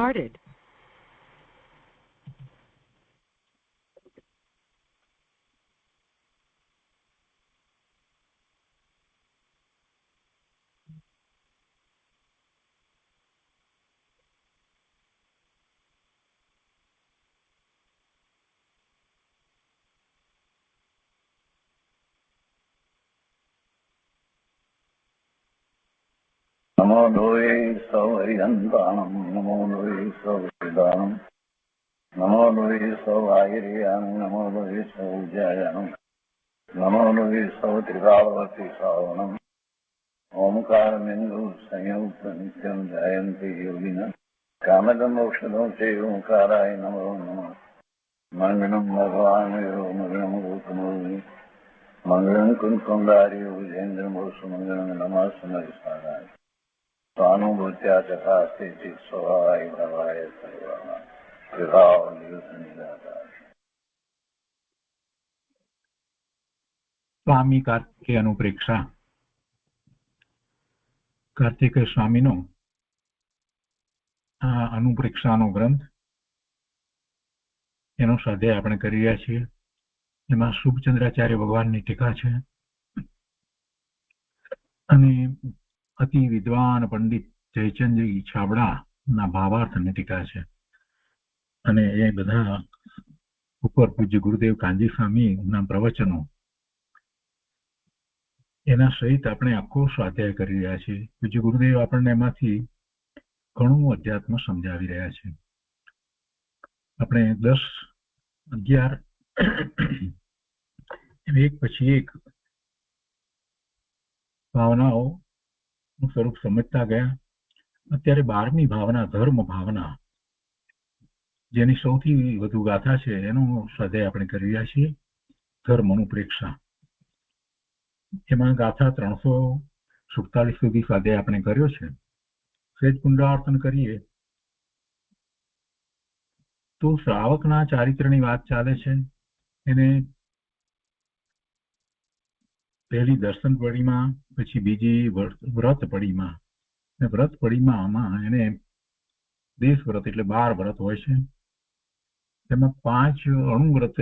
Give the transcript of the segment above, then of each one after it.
started. नमो लोये सौहरिहन्तानं नमो लोये सौहृदानं नमो लोये सौवागिर्यानं नमो लोये सौज्यायानं नमो लोये सौत्रिकावती सावनं ओंकारमिन्दु संयुक्त नित्यं जयन्ति योगिनः कामदं मोक्षदं चैव ओंकाराय नमो नमः मङ्गलं भगवान् यो मङ्गलं गौतमोऽस्मि मङ्गलं कुञ्कुण्डार्यो विजेन्द्रमोऽस्मि मङ्गलं नमः समयसाराय स्वानुभूत्या तथास्ति स्वभावाय भवाय સ્વામી કાર્તિકેય અનુપ્રેક્ષા. કાર્તિકેય સ્વામીનો આ અનુપ્રેક્ષાનો ગ્રંથ, એનો સ્વાધ્યાય આપણે કરી રહ્યા છીએ. એમાં શુભચંદ્રાચાર્ય ભગવાનની ટીકા છે અને અતિ વિદ્વાન પંડિત જયચંદ્રી છાબડાના ભાવાર્થની ટીકા છે. અને એ બધા ઉપર પૂજ્ય ગુરુદેવ કાંજી સ્વામીના પ્રવચનો, એના સહિત આપણે આખો સ્વાધ્યાય કરી રહ્યા છીએ. પૂજ્ય ગુરુદેવ આપણને એમાંથી ઘણું અધ્યાત્મ સમજાવી રહ્યા છે. આપણે 10, 11 એક પછી એક ભાવનાઓનું સ્વરૂપ સમજતા ગયા. અત્યારે 12મી ભાવના, ધર્મ ભાવના, જેની સૌથી વધુ ગાથા છે, એનો સ્વાધ્યાય આપણે કરી રહ્યા છીએ. ધર્મ અનુપ્રેક્ષા. એમાં ગાથા 347 સુધી સ્વાધ્યાય આપણે કર્યો છે. સહેજ પુનરાવર્તન કરીએ તો શ્રાવકના ચારિત્રની વાત ચાલે છે. એને પહેલી દર્શન પડીમાં, પછી બીજી વ્રત પડીમાં. વ્રત પડીમાં એને દેશ વ્રત એટલે 12 વ્રત હોય છે. તેમાં 5 અણુવ્રત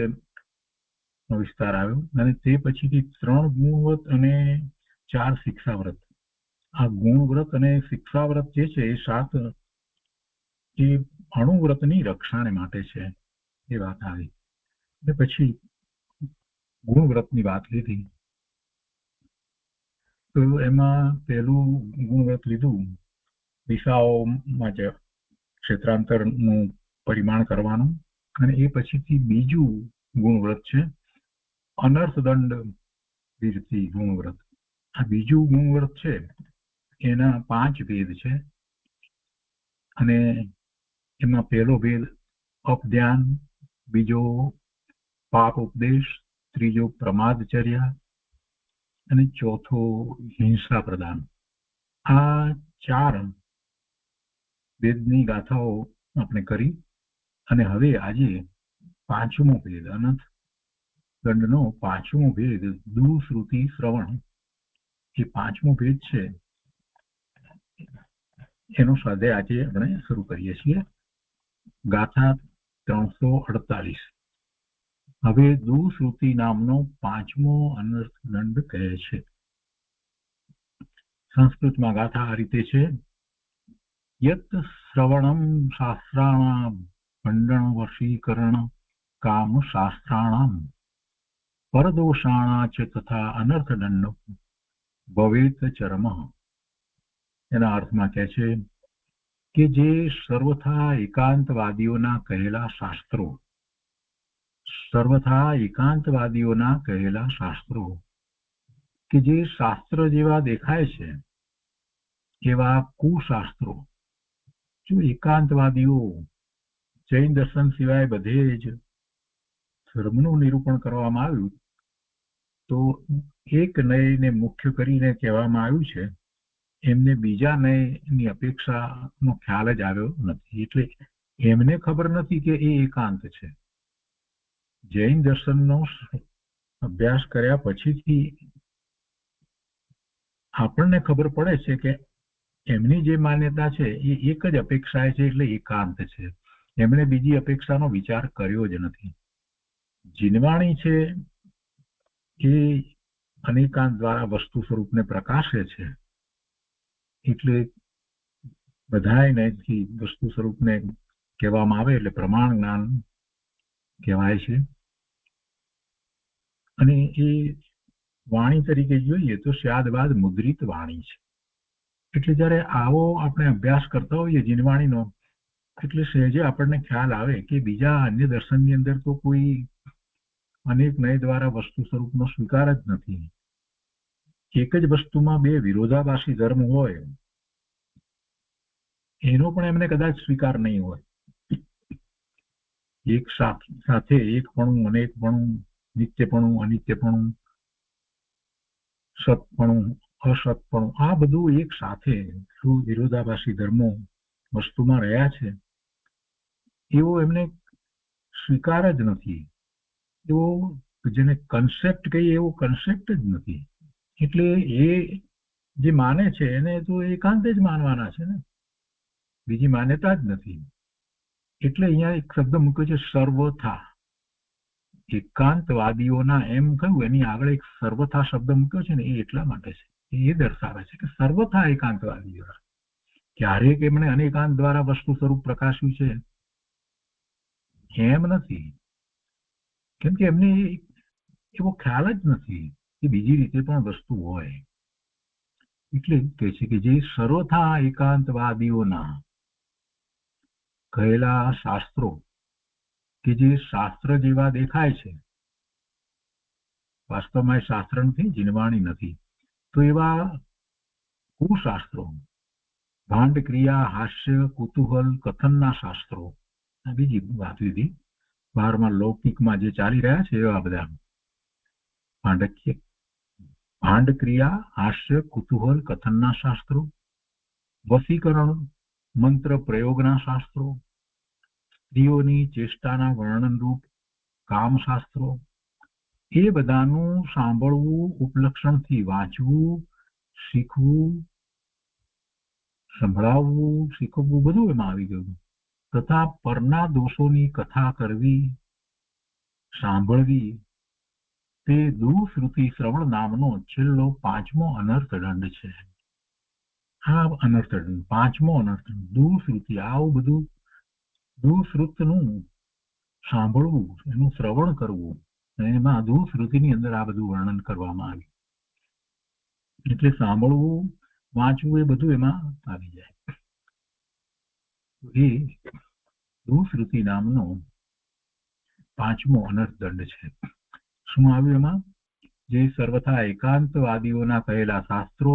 નો વિસ્તાર આવ્યો અને તે પછીથી 3 ગુણવ્રત અને 4 શિક્ષાવ્રત. આ ગુણવ્રત અને શિક્ષાવ્રત જે છે એ 7 એ અણુવ્રતની રક્ષાને માટે છે, એ વાત આવી. અને પછી ગુણવ્રતની વાત લીધી. તો એમાં પહેલું ગુણવ્રત લીધું, દિશાઓમાં જ ક્ષેત્રાંતરનું પરિમાણ કરવાનું. અને એ પછીથી બીજું ગુણવ્રત છે અનર્થદંડ વિરતિ ગુણવ્રત. આ બીજું ગુણવ્રત છે, એના 5 ભેદ છે. અને એમાં પહેલો ભેદ અપધ્યાન, બીજો પાપ ઉપદેશ, ત્રીજો પ્રમાદચર્યા અને ચોથો હિંસા પ્રદાન. આ 4 ભેદની ગાથાઓ આપણે કરી. અને હવે આજે 5મો ભેદ, અનંત દંડનો 5મો ભેદ, દુશ્રુતિ શ્રવણ, એ 5મો ભેદ છે, એનો સ્વાધ્યાય આજે આપણે શરૂ કરીએ છીએ. ગાથા 348. હવે દુશ્રુતિ નામનો 5મો અનર્થ દંડ કહે છે. સંસ્કૃતમાં ગાથા આ રીતે છે: યત શ્રવણમ શાસ્ત્રાણામ ખંડન વશીકરણ કામ શાસ્ત્રાણામ પરદોષાણા ચ તથા અનર્થદંડ ભવેત ચરમ. એના અર્થમાં કહે છે કે જે સર્વથા એકાંતવાદીઓના કહેલા શાસ્ત્રો, સર્વથા એકાંતવાદીઓના કહેલા શાસ્ત્રો કે જે શાસ્ત્ર જેવા દેખાય છે, એવા કુશાસ્ત્રો, જો એકાંતવાદીઓ જૈન દર્શન સિવાય બધે જ ધર્મનું નિરૂપણ કરવામાં આવ્યું, તો એક નયને મુખ્ય કરીને કહેવામાં આવ્યું છે, એમને બીજા નયની અપેક્ષાનો ખ્યાલ જ આવ્યો નથી. એટલે એમને ખબર નથી કે એ એકાંત છે. જૈન દર્શનનો અભ્યાસ કર્યા પછીથી આપણને ખબર પડે છે કે એમની જે માન્યતા છે એ એક જ અપેક્ષા છે, એટલે એકાંત છે. એમણે બીજી અપેક્ષાનો વિચાર કર્યો જ નથી. જીનવાણી છે એ અનેકાંત દ્વારા વસ્તુ સ્વરૂપને પ્રકાશે છે, એટલે બધાયને વસ્તુ સ્વરૂપને કહેવામાં આવે એટલે પ્રમાણ જ્ઞાન કહેવાય છે. અને એ વાણી તરીકે જોઈએ તો સ્યાદબાદ મુદ્રિત વાણી છે. એટલે જયારે આવો આપણે અભ્યાસ કરતા હોઈએ જીનવાણીનો, એટલે સહેજે આપણને ખ્યાલ આવે કે બીજા અન્ય દર્શનની અંદર તો કોઈ અનેક નય દ્વારા વસ્તુ સ્વરૂપનો સ્વીકાર જ નથી. એક જ વસ્તુમાં બે વિરોધાભાસી ધર્મ હોય એનો પણ એમને કદાચ સ્વીકાર નહીં હોય. એક સાથે એકપણું, અનેકપણું, નિત્યપણું, અનિત્યપણું, સતપણું, અસતપણું, આ બધું એક સાથે વિરોધાભાસી ધર્મો વસ્તુમાં રહ્યા છે, એવો એમને સ્વીકાર જ નથી. એવો જેને કન્સેપ્ટ કહીએ એવો કન્સેપ્ટ જ નથી. એટલે એ જે માને છે એને તો એકાંત જ માનવાના છે ને, બીજી માન્યતા જ નથી. એટલે અહીંયા એક શબ્દ મૂક્યો છે સર્વથા. એકાંતવાદીઓના એમ કહ્યું, એની આગળ એક સર્વથા શબ્દ મૂક્યો છે ને, એ એટલા માટે છે, એ દર્શાવે છે કે સર્વથા એકાંતવાદીઓ. ક્યારેક એમણે અનેકાંત દ્વારા વસ્તુ સ્વરૂપ પ્રકાશ્યું છે એમ નથી, કેમ કે એમને એવો ખ્યાલ જ નથી કે બીજી રીતે પણ વસ્તુ હોય. એટલે કહે છે કે જે સર્વથા એકાંતવાદીઓના કહેલા શાસ્ત્રો કે જે શાસ્ત્ર જેવા દેખાય છે, વાસ્તવમાં એ શાસ્ત્ર નથી, જીનવાણી નથી, તો એવા કુશાસ્ત્રો, ભાંડ ક્રિયા, હાસ્ય, કુતૂહલ, કથનના શાસ્ત્રો, બીજી વાત વિધિ બહારમાં લૌકિકમાં જે ચાલી રહ્યા છે એવા બધા ભાંડ ક્રિયા, હાસ્ય, કુતૂહલ, કથનના શાસ્ત્રો, વશીકરણ, મંત્ર પ્રયોગના શાસ્ત્રો, સ્ત્રીઓની ચેષ્ટાના વર્ણન રૂપ કામ શાસ્ત્રો, એ બધાનું સાંભળવું, ઉપલક્ષણથી વાંચવું, શીખવું, સંભળાવવું, શીખવવું, બધું એમાં આવી ગયું. તથા પરના દોષોની કથા કરવી, સાંભળવી, તે દુઃશ્રુતિ શ્રવણ નામનો છેલ્લો 5મો અનર્થ દંડ છે. આ અનર્થ દંડ 5મો અનર્થ, દુઃશ્રુતિ. આવું બધું દુઃશ્રુતનું સાંભળવું, એનું શ્રવણ કરવું, એમાં દુઃશ્રુતિની અંદર આ બધું વર્ણન કરવામાં આવ્યું. એટલે સાંભળવું, વાંચવું, એ બધું એમાં આવી જાય. એ દુઃશ્રુતિ નામનો 5મો અનર્થ દંડ છે. શું આવ્યું એમાં? જે સર્વથા એકાંતવાદીઓના કહેલા શાસ્ત્રો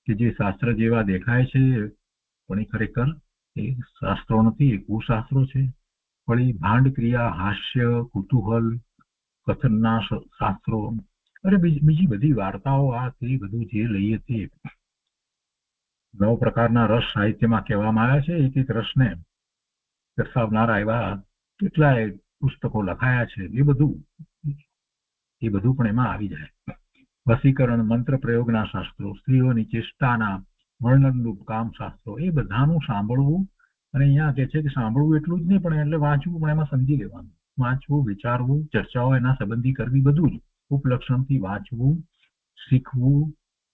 કે જે શાસ્ત્ર જેવા દેખાય છે પણ એ ખરેખર એ શાસ્ત્રો નથી, એ કુશાસ્ત્રો છે. વળી ભાંડ ક્રિયા, હાસ્ય, કુતૂહલ, કથનના શાસ્ત્રો, અરે બીજી બધી વાર્તાઓ, આ તે બધું જે લઈએ તે 9 પ્રકારના રસ સાહિત્યમાં કહેવામાં આવ્યા છે. એક એક રસને દર્શાવનારા એવા કેટલાય પુસ્તકો લખાયા છે. એ બધું પણ એમાં આવી જાય. વશીકરણ, મંત્ર પ્રયોગના શાસ્ત્રો, સ્ત્રીઓની ચેષ્ટાના વર્ણનરૂપ કામ શાસ્ત્રો, એ બધાનું સાંભળવું. અને અહીંયા કહે છે કે સાંભળવું એટલું જ નહીં, પણ એટલે વાંચવું પણ એમાં સમજી લેવાનું. વાંચવું, વિચારવું, ચર્ચાઓ એના સંબંધી કરવી, બધું જ ઉપલક્ષણથી વાંચવું, શીખવું,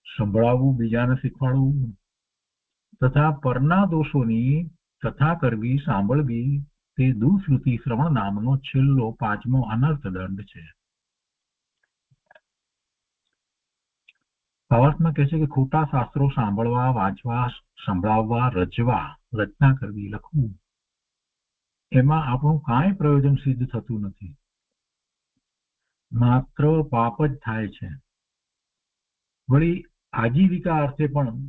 સંભળાવવું, બીજાને શીખવાડવું, તથા પરના દોષોની કથા કરવી, સાંભળવી, તે દુઃશ્રુતિ શ્રવણ નામનો છેલ્લો 5મો અનર્થ દંડ છે. ભાવાર્થમાં કહે છે કે ખોટા શાસ્ત્રો સાંભળવા, વાંચવા, સંભળાવવા, રચના કરવી, લખવું, એમાં આપણું કાંઈ પ્રયોજન સિદ્ધ થતું નથી, માત્ર પાપ જ થાય છે. વળી આજીવિકા અર્થે પણ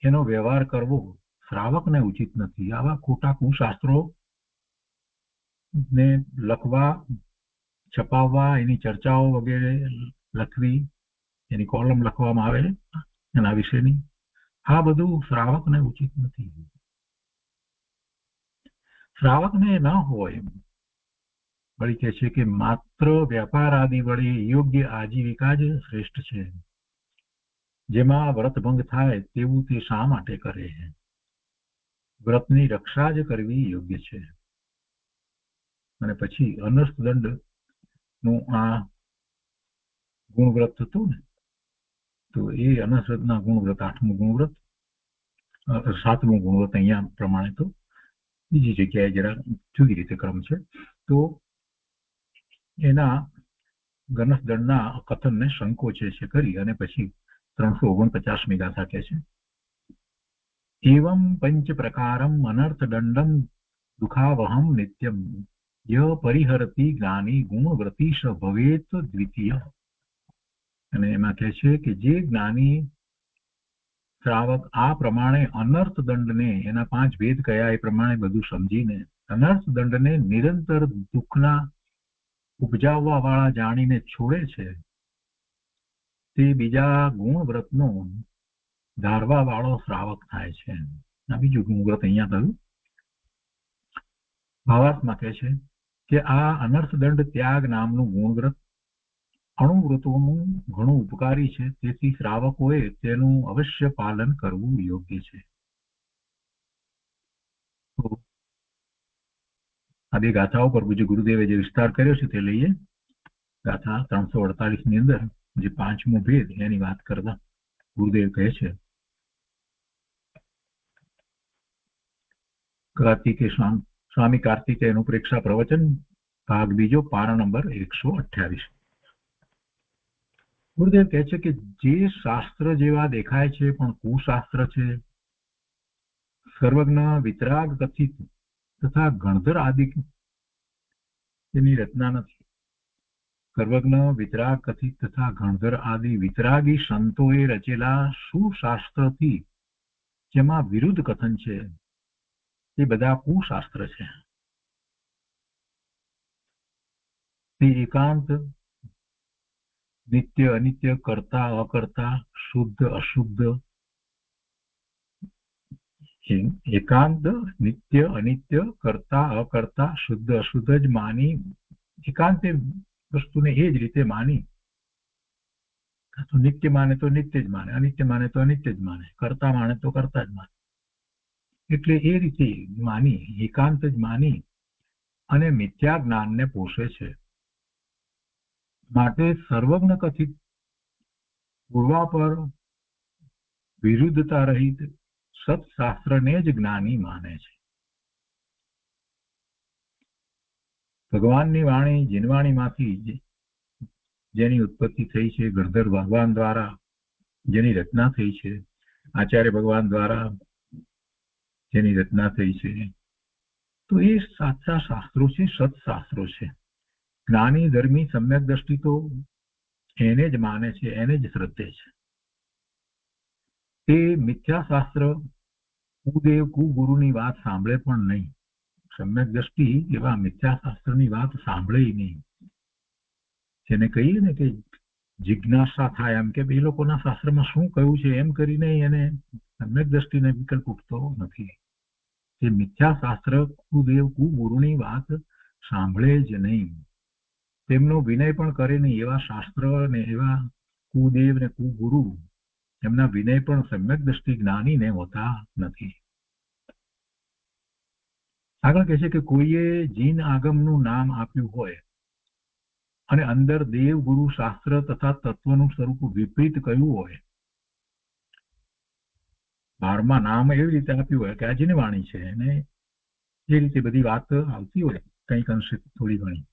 એનો વ્યવહાર કરવો શ્રાવકને ઉચિત નથી. આવા ખોટા કુશાસ્ત્રો ને લખવા, છપાવવા, એની ચર્ચાઓ વગેરે લખવી, એની કોલમ લખવામાં આવે એના વિશેની, આ બધું શ્રાવકને ઉચિત નથી. શ્રાવકને ન હોય. વળી કહે છે કે માત્ર વ્યાપાર આદિ વડે યોગ્ય આજીવિકા જ શ્રેષ્ઠ છે. જેમાં વ્રતભંગ થાય તેવું તે શા માટે કરે છે? વ્રતની રક્ષા જ કરવી યોગ્ય છે. અને પછી અનર્થ દંડ નું આ ગુણવ્રત હતું ને, તો એ અનર્થના ગુણવ્રત 8મું ગુણવ્રત, 7મું ગુણવ્રત અહીંયા પ્રમાણે તો બીજી જગ્યાએ જરા જુદી રીતે ક્રમ છે. તો એના ગણસદંડના કથનને સંકોચે છે કરી અને પછી 349મી ગાથા કહે છે, એવં પંચ પ્રકારમ અનર્થ દંડમ દુખાવહમ નિત્યમ ય પરિહરતી જ્ઞાની ગુણવ્રતી સ ભવેત દ્વિતીય. અને એમાં કહે છે કે જે જ્ઞાની શ્રાવક આ પ્રમાણે અનર્થ દંડને, એના 5 ભેદ કયા એ પ્રમાણે બધું સમજીને અનર્થ દંડને નિરંતર દુઃખના ઉપજાવવા વાળા જાણીને છોડે છે, તે બીજા ગુણવ્રતનો ધારવા વાળો શ્રાવક થાય છે. આ બીજું ગુણવ્રત અહીંયા થયું. ભાવાર્થમાં કહે છે કે આ અનર્થ દંડ ત્યાગ નામનું ગુણવ્રત અણુવ્રતોનું ઘણું ઉપકારી છે, તેથી શ્રાવકોએ તેનું અવશ્ય પાલન કરવું યોગ્ય છે. આ બે ગાથાઓ પર પૂજ્ય ગુરુદેવે જે વિસ્તાર કર્યો છે તે લઈએ. ગાથા 348ની અંદર જે 5મો ભેદ એની વાત કરતા ગુરુદેવ કહે છે, સ્વામી કાર્તિકેયનું પ્રેક્ષા પ્રવચન ભાગ બીજો, પારા નંબર 128. ગુરુદેવ કહે છે કે જે શાસ્ત્ર જેવા દેખાય છે પણ કુશાસ્ત્ર છે, સર્વજ્ઞ વિતરાગ કથિત તથા ગણધર આદિ એની રચના નથી. સર્વજ્ઞ વિતરાગ કથિત તથા ગણધર આદિ વિતરાગી સંતોએ રચેલા સુશાસ્ત્રથી જેમાં વિરુદ્ધ કથન છે તે બધા કુશાસ્ત્ર છે. તે એકાંત, નિત્ય અનિત્ય, કર્તા અકર્તા, શુદ્ધ અશુદ્ધ, એકાંત નિત્ય અનિત્ય, કર્તા અકર્તા, શુદ્ધ અશુદ્ધ જ માની, એકાંતે વસ્તુને એ જ રીતે માની, તો નિત્ય માને તો નિત્ય જ માને, અનિત્ય માને તો અનિત્ય જ માને, કર્તા માને તો કર્તા જ માને. એટલે એ રીતે માની, એકાંત જ માની અને મિથ્યા જ્ઞાનને પોષે છે. માટે સર્વજ્ઞ કથિત પૂર્વાપર વિરુદ્ધતા રહિત સત્શાસ્ત્રને જ જ્ઞાની માને છે. ભગવાનની વાણી જીનવાણીમાંથી જેની ઉત્પત્તિ થઈ છે, ગણધર ભગવાન દ્વારા જેની રચના થઈ છે, આચાર્ય ભગવાન દ્વારા જેની રચના થઈ છે, તો એ સાચા શાસ્ત્રો છે, સત્શાસ્ત્રો છે. જ્ઞાની ધર્મી સમ્યક દ્રષ્ટિ તો એને જ માને છે, એને જ શ્રદ્ધે છે. તે મિથ્યા શાસ્ત્ર કુદેવ કુગુરુની વાત સાંભળે પણ નહીં. સમ્યક દ્રષ્ટિ એવા મિથ્યા શાસ્ત્રની વાત સાંભળે નહીં. જેને કહીએ ને કે જિજ્ઞાસા થાય, એમ કે એ લોકોના શાસ્ત્રમાં શું કહ્યું છે એમ કરીને એને સમ્યક દ્રષ્ટિને વિકલ્પ ઉઠતો નથી. તે મિથ્યા શાસ્ત્ર કુદેવ કુગુરુની વાત સાંભળે જ નહીં. તેમનો વિનય પણ કરે નહીં. એવા શાસ્ત્ર ને એવા કુદેવ ને કુગુરુ, એમના વિનય પણ સમ્યક દ્રષ્ટિ જ્ઞાનીને હોતા નથી. આગળ કહે છે કે કોઈએ જીન આગમનું નામ આપ્યું હોય અને અંદર દેવ ગુરુ શાસ્ત્ર તથા તત્વનું સ્વરૂપ વિપરીત કહ્યું હોય, 12મા નામ એવી રીતે આપ્યું હોય કે આ જીનવાણી છે, અને એ રીતે બધી વાત આવતી હોય કંઈક અંશે થોડી ઘણી,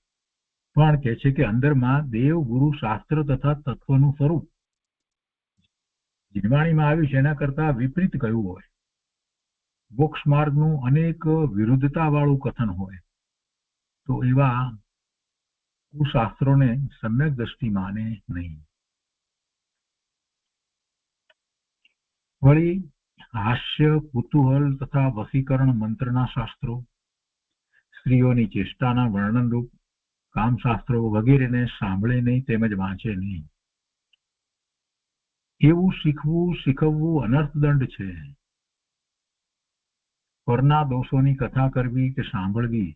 પણ કહે છે કે અંદરમાં દેવ ગુરુ શાસ્ત્ર તથા તત્વનું સ્વરૂપ જીનવાણીમાં આવ્યું છે એના કરતા વિપરીત કહ્યું હોય, મોક્ષ માર્ગનું અનેક વિરુદ્ધતા વાળું કથન હોય, તો એવા કુશાસ્ત્રોને સમ્યક દ્રષ્ટિ માને નહીં. વળી હાસ્ય, કુતૂહલ તથા વશીકરણ મંત્રના શાસ્ત્રો, સ્ત્રીઓની ચેષ્ટાના વર્ણનરૂપ કામશાસ્ત્રો વગેરેને સાંભળે નહીં તેમજ વાંચે નહીં. એવું શીખવવું અનર્થદંડ છે. પરના દોષોની કથા કરવી કે સાંભળવી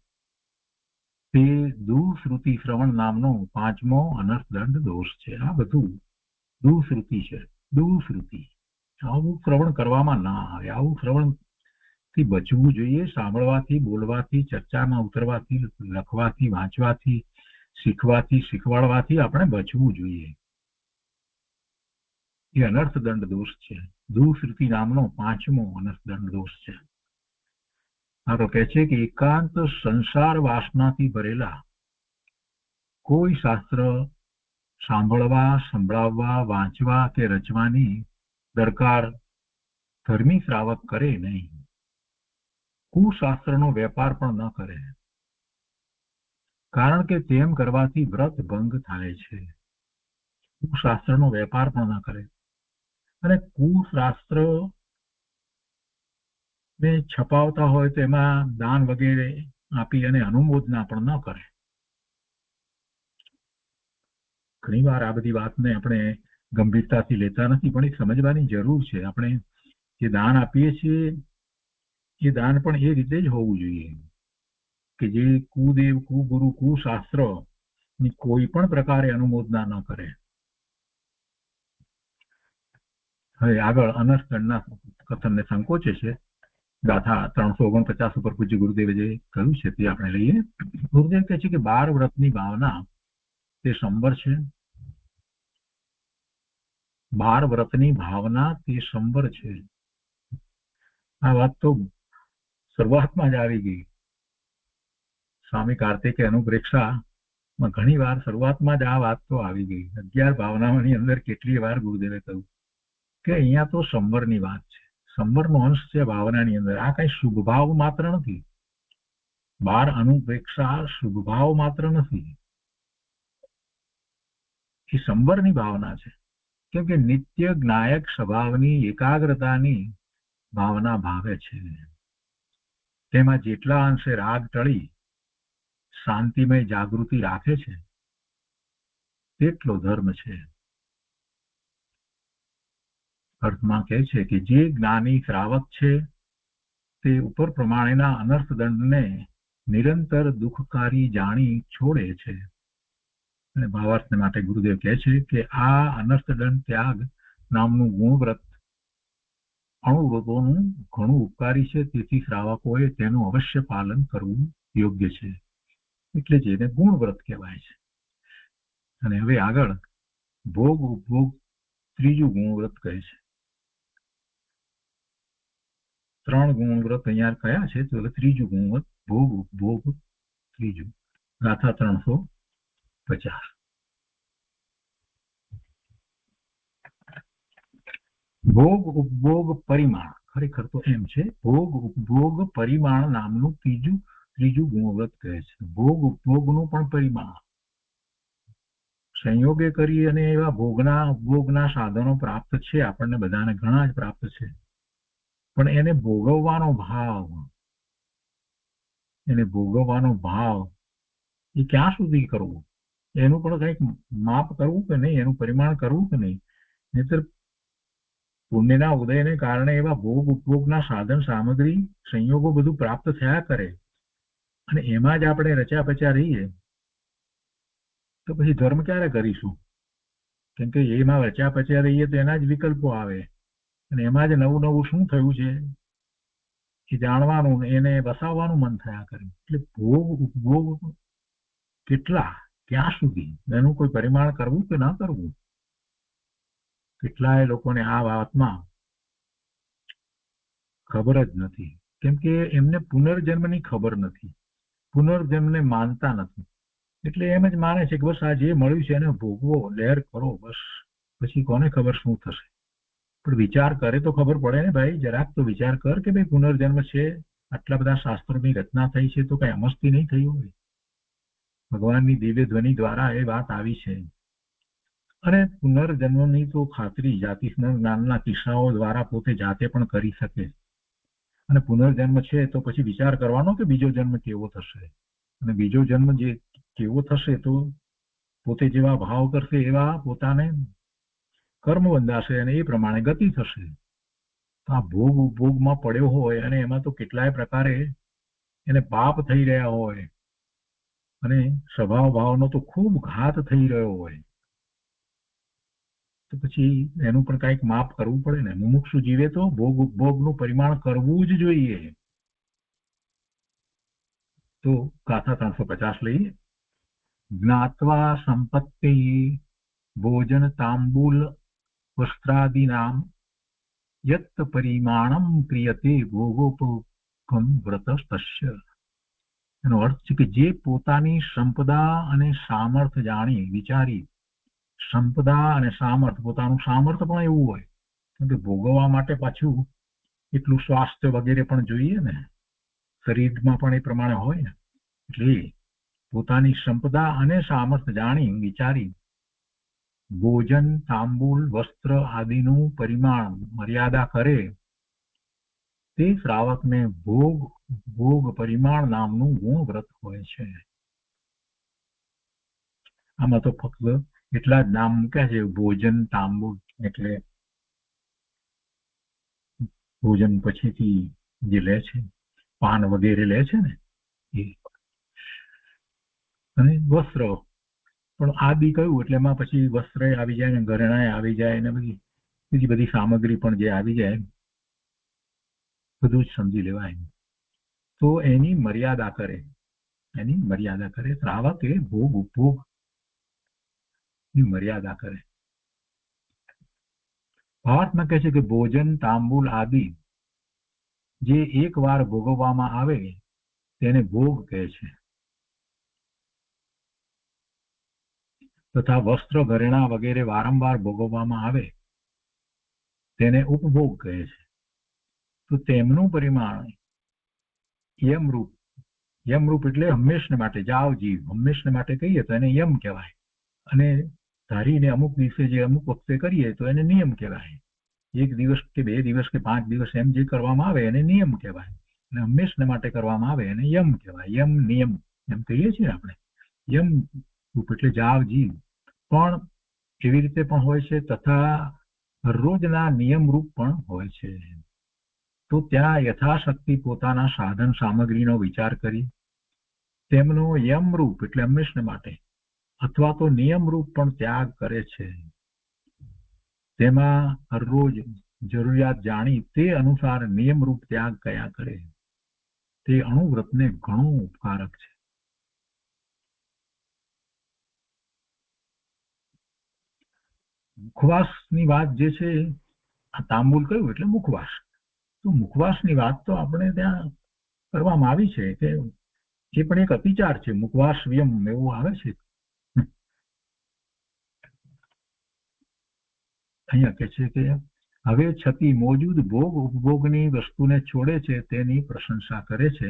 તે દુશ્રુતિ શ્રવણ નામનો 5મો અનર્થદંડ દોષ છે. આ બધું દુશ્રુતિ છે. દુશ્રુતિ, આવું શ્રવણ કરવામાં ના આવે. આવું શ્રવણ થી બચવું જોઈએ. સાંભળવાથી, બોલવાથી, ચર્ચામાં ઉતરવાથી, લખવાથી, વાંચવાથી, શીખવાથી, શીખવાડવાથી આપણે બચવું જોઈએ. એ અનર્થ દંડ દોષ છે. દુશ્રુતિ નામનો 5મો અનર્થ દંડ દોષ છે. આગળ કહે છે કે એકાંત સંસાર વાસનાથી ભરેલા કોઈ શાસ્ત્ર સાંભળવા, સંભળાવવા, વાંચવા કે રચવાની દરકાર ધર્મી શ્રાવક કરે નહીં. કુશાસ્ત્રનો વેપાર પણ ન કરે, કારણ કે તેમ કરવાથી વ્રત ભંગ થાય છે. કુશાસ્ત્રનો વેપાર પણ ન કરે અને કુશાસ્ત્ર ને છપાવતા હોય તો એમાં દાન વગેરે આપી અને અનુમોદના પણ ન કરે. ઘણી વાર આ બધી વાતને આપણે ગંભીરતાથી લેતા નથી, પણ એ સમજવાની જરૂર છે. આપણે જે દાન આપીએ છીએ એ દાન પણ એ રીતે જ હોવું જોઈએ કે જે કુદેવ, કુગુરુ, કુશાસ્ત્ર ની કોઈ પણ પ્રકારે અનુમોદના ન કરે. હવે આગળ અનર્થ દંડના કથનને સંકોચે છે. ગાથા 349 ઉપર પૂજ્ય ગુરુદેવે જે કહ્યું છે તે આપણે લઈએ. ગુરુદેવ કહે છે કે 12 વ્રતની ભાવના તે સંવર છે. 12 વ્રતની ભાવના તે સંવર છે. આ વાત તો શરૂઆતમાં જ આવી ગઈ. સ્વામી કાર્તિકે અનુપ્રેક્ષામાં ઘણી વાર શરૂઆતમાં જ આ વાત તો આવી ગઈ. 11 ભાવનાઓની અંદર કેટલી વાર ગુરુદેવે કહ્યું કે અહીંયા તો સંવરની વાત છે. સંવરનો અંશ છે ભાવનાની અંદર. આ કઈ શુભ ભાવ માત્ર નથી. 12 અનુપ્રેક્ષા શુભ ભાવ માત્ર નથી. એ સંવરની ભાવના છે. કેમ કે નિત્ય જ્ઞાયક સ્વભાવની એકાગ્રતાની ભાવના ભાવે છે. તેમાં જેટલા અંશે રાગ ટળી શાંતિમય જાગૃતિ રાખે છે તેટલો ધર્મ છે. અર્થમાં કહે છે કે જે જ્ઞાની શ્રાવક છે તે ઉપર પ્રમાણેના અનર્થ દંડને નિરંતર દુઃખકારી જાણી છોડે છે. અને ભાવાર્થ માટે ગુરુદેવ કહે છે કે આ અનર્થ દંડ ત્યાગ નામનું ગુણવ્રત અણુવ્રતોનું ઘણું ઉપકારી છે. તેથી શ્રાવકોએ તેનું અવશ્ય પાલન કરવું યોગ્ય છે. એટલે જ એને ગુણવ્રત કહેવાય છે. અને હવે આગળ ભોગ ઉપભોગ ત્રીજું ગુણવ્રત કહે છે. 3 ગુણવ્રત અહીંયા કયા છે તો ત્રીજું ગુણવ્રત ભોગ ઉપભોગ ત્રીજું. ગાથા 350. ભોગ ઉપભોગ પરિમાણ, ખરેખર તો એમ છે, ભોગ ઉપભોગ પરિમાણ નામનું ત્રીજું ગુણવ્રત કહે છે. ભોગ ઉપભોગનું પણ પરિમાણ. સંયોગે કરી અને એવા ભોગના સાધનો પ્રાપ્ત છે. આપણને બધાને ઘણા જ પ્રાપ્ત છે. પણ એને ભોગવવાનો ભાવ એ ક્યાં સુધી કરવું, એનું પણ કંઈક માપ કરવું કે નહીં, એનું પરિમાણ કરવું કે નહીં. નહીતર પુણ્યના ઉદયને કારણે એવા ભોગ ઉપભોગના સાધન સામગ્રી સંયોગો બધું પ્રાપ્ત થયા કરે અને એમાં જ આપણે રચ્યા પચ્યા રહીએ તો પછી ધર્મ ક્યારે કરીશું? કેમ કે એમાં રચ્યા પચ્યા રહીએ તો એના જ વિકલ્પો આવે અને એમાં જ નવું નવું શું થયું છે એ જાણવાનું, એને વસાવવાનું મન થયા કરે. એટલે ભોગ ઉપભોગ કેટલા, ક્યાં સુધી, એનું કોઈ પરિમાણ કરવું કે ના કરવું. કેટલાય લોકોને આ વાતમાં ખબર જ નથી. કેમ કે એમને પુનર્જન્મની ખબર નથી, પુનર્જન્મને માનતા નથી. એટલે એમ જ માને છે કે બસ આ જે મળ્યું છે એને ભોગવો, લહેર કરો, બસ પછી કોને ખબર શું થશે. પણ વિચાર કરે તો ખબર પડે ને ભાઈ. જરાક તો વિચાર કર કે ભાઈ પુનર્જન્મ છે, આટલા બધા શાસ્ત્રોની રચના થઈ છે તો કઈ અમસ્તી નહીં થઈ હોય. ભગવાનની દિવ્ય ધ્વનિ દ્વારા એ વાત આવી છે. અને પુનર્જન્મની તો ખાતરી જાતિ જ્ઞાનના કિસ્સાઓ દ્વારા પોતે જાતે પણ કરી શકે. અને પુનર્જન્મ છે તો પછી વિચાર કરવાનો કે બીજો જન્મ કેવો થશે, અને બીજો જન્મ જે કેવો થશે તો પોતે જેવા ભાવ કરશે એવા પોતાને કર્મ બંધાશે અને એ પ્રમાણે ગતિ થશે. આ ભોગ ઉપભોગમાં પડ્યો હોય અને એમાં તો કેટલાય પ્રકારે એને પાપ થઈ રહ્યા હોય અને સ્વભાવ ભાવનો તો ખૂબ ઘાત થઈ રહ્યો હોય તો પછી એનું પણ કંઈક માપ કરવું પડે ને. મુમુક્ષુ જીવે તો ભોગ ઉપભોગનું પરિમાણ કરવું જ જોઈએ. તો ગાથા 350 લઈએ. જ્ઞાત્વા સંપત્તિ ભોજન તાંબૂલ વસ્ત્રાદિનામ યત પરિમાણમ ક્રિયતે ભોગોપભોગમ વ્રતસ્તસ્ય. એનો અર્થ છે કે જે પોતાની સંપદા અને સામર્થ્ય જાણી વિચારી, સંપદા અને સામર્થ્ય, પોતાનું સામર્થ્ય પણ એવું હોય, કેમ કે ભોગવવા માટે પાછું એટલું સ્વાસ્થ્ય વગેરે પણ જોઈએ ને, શરીરમાં પણ એ પ્રમાણે હોય ને. એટલે પોતાની સંપદા અને સામર્થ્ય જાણી વિચારી ભોજન તાંબૂલ વસ્ત્ર આદિનું પરિમાણ મર્યાદા કરે તે શ્રાવકને ભોગ પરિમાણ નામનું ગુણ વ્રત હોય છે. આમાં તો ફક્ત એટલા જ નામ મૂક્યા છે. ભોજન તાંબૂલ એટલે ભોજન પછીથી જે લે છે, પાન વગેરે લે છે ને એ, અને વસ્ત્ર પણ આદિ કહ્યું એટલે એમાં પછી વસ્ત્ર આવી જાય ને ઘરેણાં આવી જાય ને બીજી બધી સામગ્રી પણ જે આવી જાય બધું જ સમજી લેવાય. તો એની મર્યાદા કરે, શ્રાવક એ ભોગ ઉપભોગ ની મર્યાદા કરે. ભાવાર્થમાં કહે છે કે ભોજન તાંબૂલ આદિ જે એક વાર ભોગવવામાં આવે તેને ભોગ કહે છે, તથા વસ્ત્ર ઘરેણાં વગેરે વારંવાર ભોગવવામાં આવે તેને ઉપભોગ કહે છે. તો તેમનું પરિમાણ યમરૂપ એટલે હંમેશને માટે, જાવ જીવ હંમેશને માટે કહીએ તો એને યમ કહેવાય, અને ધારીને અમુક દિવસે જે અમુક વખતે કરીએ તો એને નિયમ કહેવાય. 1 દિવસ કે 2 દિવસ કે 5 દિવસ એમ જે કરવામાં આવે એને નિયમ કહેવાય, અને હંમેશને માટે કરવામાં આવે એને યમ કહેવાય. યમ નિયમ એમ કહીએ છીએ આપણે. યમ રૂપ એટલે જાવ જીવ પણ એવી રીતે પણ હોય છે, તથા હરરોજના નિયમ રૂપ પણ હોય છે. તો ત્યાં યથાશક્તિ પોતાના સાધન સામગ્રીનો વિચાર કરી તેમનો યમરૂપ એટલે હંમેશને માટે અથવા તો નિયમરૂપ પણ ત્યાગ કરે છે. તેમાં હરરોજ જરૂરિયાત જાણી તે અનુસાર નિયમરૂપ ત્યાગ કયા કરે તે અણુવ્રતને ઘણું ઉપકારક છે. મુખવાસની વાત જે છે, આ તાંબૂલ કયું એટલે મુખવાસ. તો મુખવાસની વાત તો આપણે ત્યાં કરવામાં આવી છે કે એ પણ એક અતિચાર છે. મુખવાસ વ્યમ એવું આવે છે. અહીંયા કે છે કે હવે છતી મોજૂદ ભોગ ઉપભોગની વસ્તુને છોડે છે તેની પ્રશંસા કરે છે,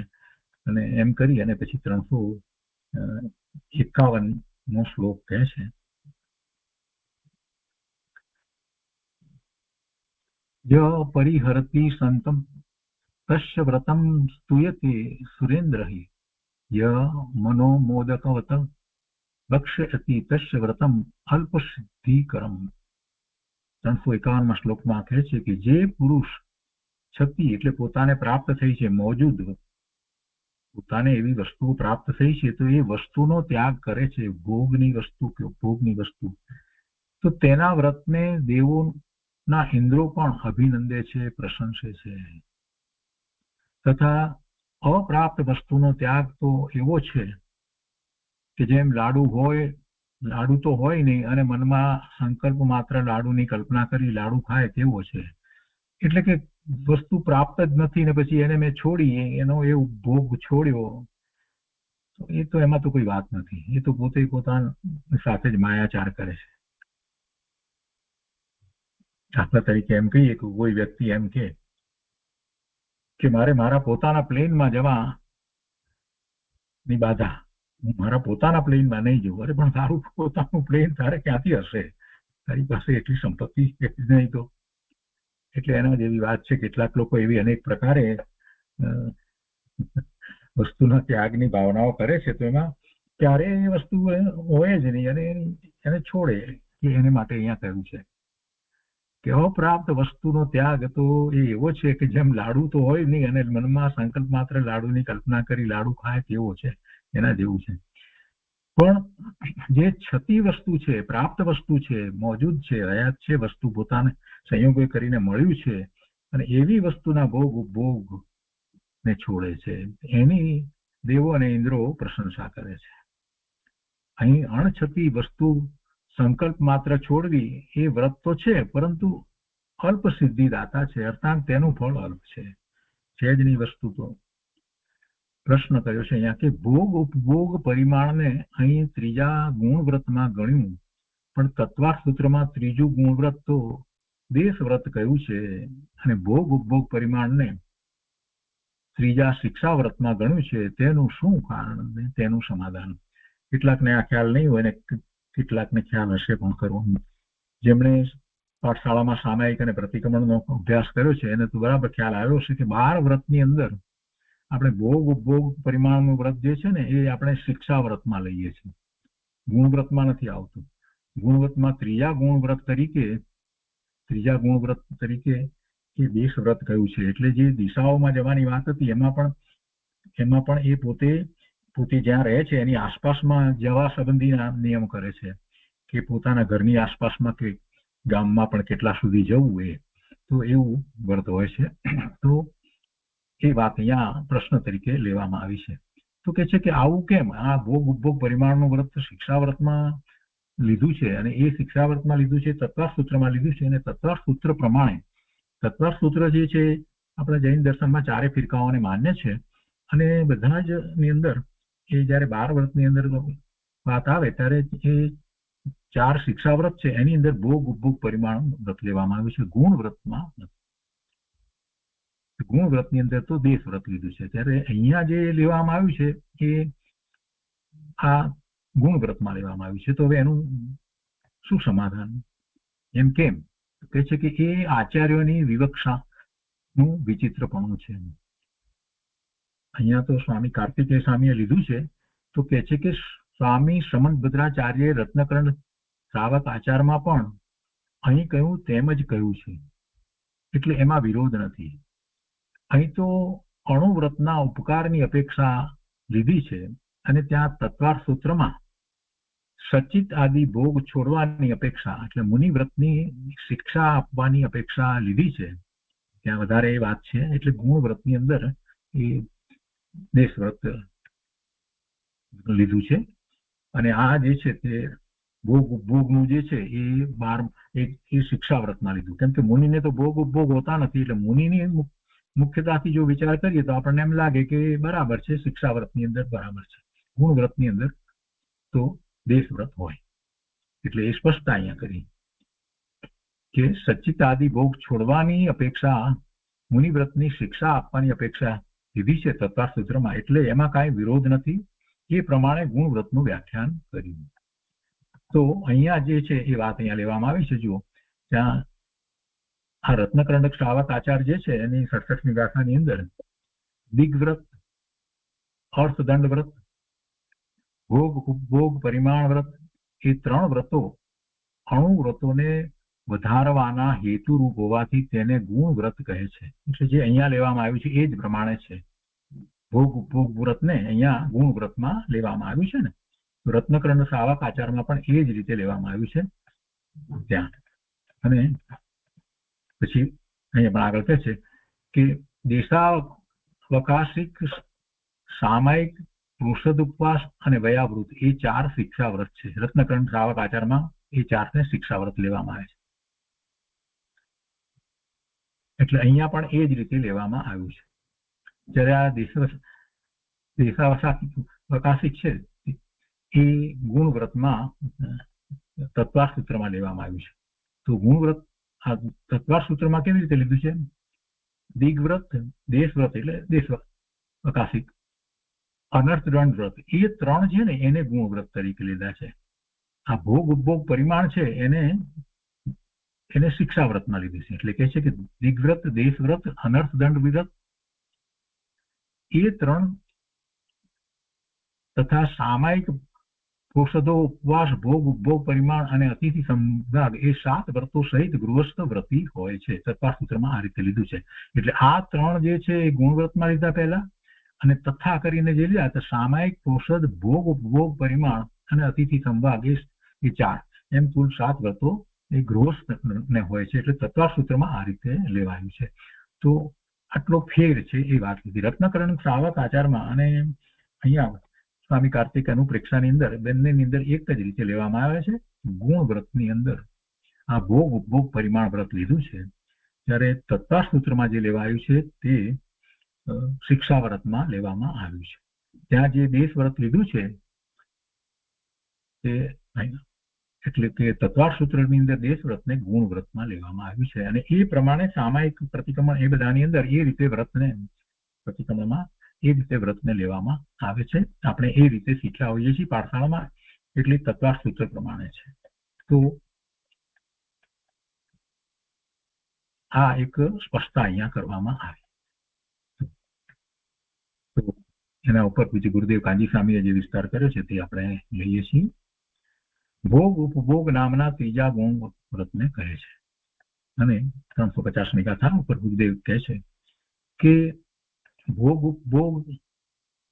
અને એમ કરી અને પછી 351મો શ્લોક કહે છે. ય પરિહરતિ સંતમ તસ્ય વ્રતમ સ્તુયતે સુરેન્દ્રહિ ય મનોમોદકવત લક્ષ્યતિ તસ્ય વ્રતમ અલ્પસિદ્ધિકરમ. 351માં શ્લોકમાં કહે છે કે જે પુરુષ છતી એટલે પોતાને પ્રાપ્ત થઈ છે, મોજૂદ પોતાને એવી વસ્તુઓ પ્રાપ્ત થઈ છે તો એ વસ્તુનો ત્યાગ કરે છે, ભોગની વસ્તુ કે ઉપભોગની વસ્તુ, તો તેના વ્રતને દેવોના ઇન્દ્રો પણ અભિનંદે છે, પ્રશંસે છે. તથા અપ્રાપ્ત વસ્તુનો ત્યાગ તો એવો છે કે જેમ લાડુ તો હોય નહીં અને મનમાં સંકલ્પ માત્ર લાડુની કલ્પના કરી લાડુ ખાય તેવો છે. એટલે કે વસ્તુ પ્રાપ્ત જ નથી ને પછી એને મેં છોડી, એનો એ ભોગ છોડ્યો, એ તો એમાં તો કોઈ વાત નથી. એ તો પોતે પોતાની સાથે જ માયાચાર કરે છે. દાખલા તરીકે એમ કહીએ કે કોઈ વ્યક્તિ એમ કે મારે મારા પોતાના પ્લેનમાં જવાની બાધા, હું મારા પોતાના પ્લેનમાં નહીં જવું. અરે પણ તારું પોતાનું પ્લેન તારે ક્યાંથી હશે? તારી પાસે એટલી સંપત્તિ નહીં તો. એટલે એના જેવી વાત છે. કેટલાક લોકો એવી અનેક પ્રકારે વસ્તુના ત્યાગની ભાવનાઓ કરે છે, તો એમાં ક્યારેય એ વસ્તુ હોય જ નહીં અને એને છોડે, કે એને માટે અહીંયા કહ્યું છે કે અપ્રાપ્ત વસ્તુનો ત્યાગ તો એ એવો છે કે જેમ લાડુ તો હોય નહીં અને મનમાં સંકલ્પ માત્ર લાડુની કલ્પના કરી લાડુ ખાય તેવો છે, એના જેવું છે. પણ જે છતી વસ્તુ છે, પ્રાપ્ત વસ્તુ છે, મોજૂદ છે, હયાત છે, વસ્તુ પોતાને સંયોગે કરીને મળ્યું છે અને એવી વસ્તુના ભોગ ઉપભોગ ને છોડે છે, એની દેવો અને ઇન્દ્રો પ્રશંસા કરે છે. અહીં અણછતી વસ્તુ સંકલ્પ માત્ર છોડવી એ વ્રત તો છે, પરંતુ અલ્પ સિદ્ધિ દાતા છે, અર્થાત તેનું ફળ અલ્પ છે, છેજની વસ્તુ તો. પ્રશ્ન કર્યો છે અહીંયા કે ભોગ ઉપભોગ પરિમાણને અહીં ત્રીજા ગુણવ્રતમાં ગણ્યું, પણ તત્વાર્થ સૂત્રમાં ત્રીજું ગુણવ્રત તો દેશ વ્રત કહ્યું છે અને ભોગ ઉપભોગ પરિમાણને ત્રીજા શિક્ષા વ્રતમાં ગણ્યું છે, તેનું શું કારણ ને તેનું સમાધાન? કેટલાકને આ ખ્યાલ નહીં હોય ને કેટલાકને ખ્યાલ હશે પણ કરવું. જેમણે પાઠશાળામાં સામાયિક અને પ્રતિક્રમણનો અભ્યાસ કર્યો છે એને તો બરાબર ખ્યાલ આવ્યો છે કે 12 વ્રતની અંદર આપણે ભોગ ઉપભોગ પરિમાણનું વ્રત જે છે ને એ આપણે શિક્ષા વ્રતમાં લઈએ છીએ, ગુણવ્રતમાં નથી આવતું. ગુણવ્રતમાં ત્રીજા ગુણવ્રત તરીકે એ દેશ વ્રત કહ્યું છે. એટલે જે દિશાઓમાં જવાની વાત હતી એમાં પણ એ પોતે જ્યાં રહે છે એની આસપાસમાં જવા સંબંધીના નિયમ કરે છે કે પોતાના ઘરની આસપાસમાં કે ગામમાં પણ કેટલા સુધી જવું એ તો એવું વ્રત હોય છે. તો એ વાત અહીંયા પ્રશ્ન તરીકે લેવામાં આવી છે. તો કે છે કે આવું કેમ? આ ભોગ ઉપભોગ પરિમાણનું વ્રત શિક્ષા વ્રતમાં લીધું છે અને એ શિક્ષા વ્રતમાં લીધું છે, તત્વાર્થ સૂત્રમાં લીધું છે અને તત્વાર્થ સૂત્ર પ્રમાણે તત્વાર્થ સૂત્ર જે છે આપણા જૈન દર્શનમાં 4 ફિરકાઓને માન્ય છે અને બધા જ ની અંદર એ જયારે 12 વ્રતની અંદર વાત આવે ત્યારે એ 4 શિક્ષા વ્રત છે એની અંદર ભોગ ઉપભોગ પરિમાણ વ્રત લેવામાં આવ્યું છે. ગુણ વ્રતની અંદર તો દેશ વ્રત લીધું છે. ત્યારે અહીંયા જે લેવામાં આવ્યું છે એ આ ગુણ વ્રતમાં લેવામાં આવ્યું છે. તો હવે એનું શું સમાધાન? એમ કેમ કહે છે કે એ આચાર્યોની વિવક્ષાનું વિચિત્રપણું છે. અહીંયા તો સ્વામી કાર્તિકેય સ્વામીએ લીધું છે તો કહે છે કે સ્વામી સમંતભદ્રાચાર્ય રત્નકરણ શ્રાવક આચારમાં પણ અહીં કહ્યું તેમ જ કહ્યું છે, એટલે એમાં વિરોધ નથી. અહીં તો અણુવ્રતના ઉપકારની અપેક્ષા લીધી છે અને ત્યાં તત્વાર્થ સૂત્રમાં સચિત આદિ ભોગ છોડવાની અપેક્ષા એટલે મુનિવ્રતની શિક્ષા આપવાની અપેક્ષા લીધી છે. ત્યાં વધારે એ વાત છે. એટલે ગુણવ્રતની અંદર એ દેશવ્રત લીધું છે અને આ જે છે તે ભોગ ઉપભોગનું જે છે એ શિક્ષા વ્રતમાં લીધું. કેમ કે મુનિને તો ભોગ ઉપભોગ હોતા નથી, એટલે મુનિની મુખ્યતાથી જો વિચાર કરીએ તો આપણને એમ લાગે કે બરાબર છે, શિક્ષા વ્રતની અંદર બરાબર છે, ગુણવ્રતની અંદર તો દેશવ્રત હોય. એટલે એ સ્પષ્ટતા અહીંયા કરી કે સચિત આદિ ભોગ છોડવાની અપેક્ષા મુનિવ્રતની શિક્ષા આપવાની અપેક્ષા લીધી છે તત્વાર્થ સૂત્રમાં, એટલે એમાં કાંઈ વિરોધ નથી. એ પ્રમાણે ગુણવ્રતનું વ્યાખ્યાન કર્યું. તો અહીંયા જે છે એ વાત અહીંયા લેવામાં આવી છે. જુઓ ત્યાં આ રત્નકર્ણક શ્રાવક આચાર જે છે એની 67મી ગાથાની અંદર દિગ્વ્રત, અર્થદંડ વ્રત, ભોગ ઉપભોગ પરિમાણ વ્રત એ 3 વ્રતો અણુવ્રતોને વધારવાના હેતુરૂપ હોવાથી તેને ગુણ વ્રત કહે છે. એટલે જે અહીંયા લેવામાં આવ્યું છે એ જ પ્રમાણે છે. ભોગ ઉપભોગ વ્રતને અહીંયા ગુણ વ્રતમાં લેવામાં આવ્યું છે ને, રત્નકર્ણ શ્રાવક આચારમાં પણ એ જ રીતે લેવામાં આવ્યું છે ત્યાં. અને પછી અહીંયા પણ આગળ કહે છે કે દેશાવકાશિક, સામાયિક, પૃષદ ઉપવાસ અને વયાવૃત એ 4 શિક્ષા વ્રત છે. રત્નકર્ણ શ્રાવક આચારમાં એ 4ને શિક્ષા વ્રત લેવામાં આવે છે. એટલે અહીંયા પણ એ જ રીતે લેવામાં આવ્યું છે. જ્યારે આ દેશાવકાશિક છે એ ગુણવ્રતમાં તત્વાર્થ સૂત્રમાં લેવામાં આવ્યું છે. તો ગુણવ્રત આ તત્વાર્થ સૂત્રમાં કેવી રીતે લીધું છે? દિગ્વ્રત, દેશવ્રત એટલે દેશાવકાશિક, અનર્થદંડ વ્રત એ 3 છે ને એને ગુણવ્રત તરીકે લીધા છે. આ ભોગ ઉપભોગ પરિમાણ છે એને શિક્ષા વ્રતમાં લીધી છે. એટલે કહે છે કે દિગ્વ્રત, દેશવ્રત, અનર્થદંડ વ્રત એ 3 તથા સામાયિક, પૃષદો, ઉપવાસ, ભોગ ઉપભોગ પરિમાણ અને અતિથિ સંભાગ એ 7 વ્રતો સહિત ગૃહસ્થ વ્રતી હોય છે. તત્વાર્થ સૂત્રમાં આ રીતે લીધું છે. એટલે આ 3 જે છે એ ગુણવ્રતમાં લીધા પહેલા, અને તથા કરીને જે લીધા તો સામાયિક, પૃષદ, ભોગ ઉપભોગ પરિમાણ અને અતિથિ સંવાગ એ 4, એમ કુલ 7 વ્રતો એ ગૃહસ્થ ને હોય છે. એટલે તત્વાર સૂત્રમાં આ રીતે લેવાયું છે. તો આટલો ફેર છે એ વાત લીધી. રત્નકરણ શ્રાવક આચારમાં અને અહીંયા સ્વામી કાર્તિક અનુપ્રેક્ષાની અંદર બંનેની અંદર એક જ રીતે લેવામાં આવે છે. ગુણ વ્રતની અંદર આ ભોગ ઉપભોગ પરિમાણ વ્રત લીધું છે, જ્યારે તત્વાર સૂત્રમાં જે લેવાયું છે તે શિક્ષા વ્રતમાં લેવામાં આવ્યું છે. ત્યાં જે દેશ વ્રત લીધું છે તે એટલે કે તત્વાર સૂત્રની અંદર દેશ વ્રતને ગુણ વ્રતમાં લેવામાં આવ્યું છે. અને એ પ્રમાણે સામાયિક પ્રતિક્રમણ એ બધાની અંદર એ રીતે વ્રતને પ્રતિક્રમણમાં એ રીતે વ્રતને લેવામાં આવે છે. આપણે એ રીતે શીખ્યા હોઈએ છીએ પાઠશાળામાં, એટલે તત્વાર સૂત્ર પ્રમાણે છે. તો આ એક સ્પષ્ટતા અહીંયા કરવામાં આવી. તો એના ઉપર પૂજ્ય ગુરુદેવ કાંજી સ્વામીએ જે વિસ્તાર કર્યો છે તે આપણે લઈએ છીએ. ભોગ ઉપભોગ નામના ત્રીજા ગુણ વ્રતને કહે છે. અને 350ની ગાથા ઉપર ગુરુદેવ કહે છે કે ભોગ ઉપભોગ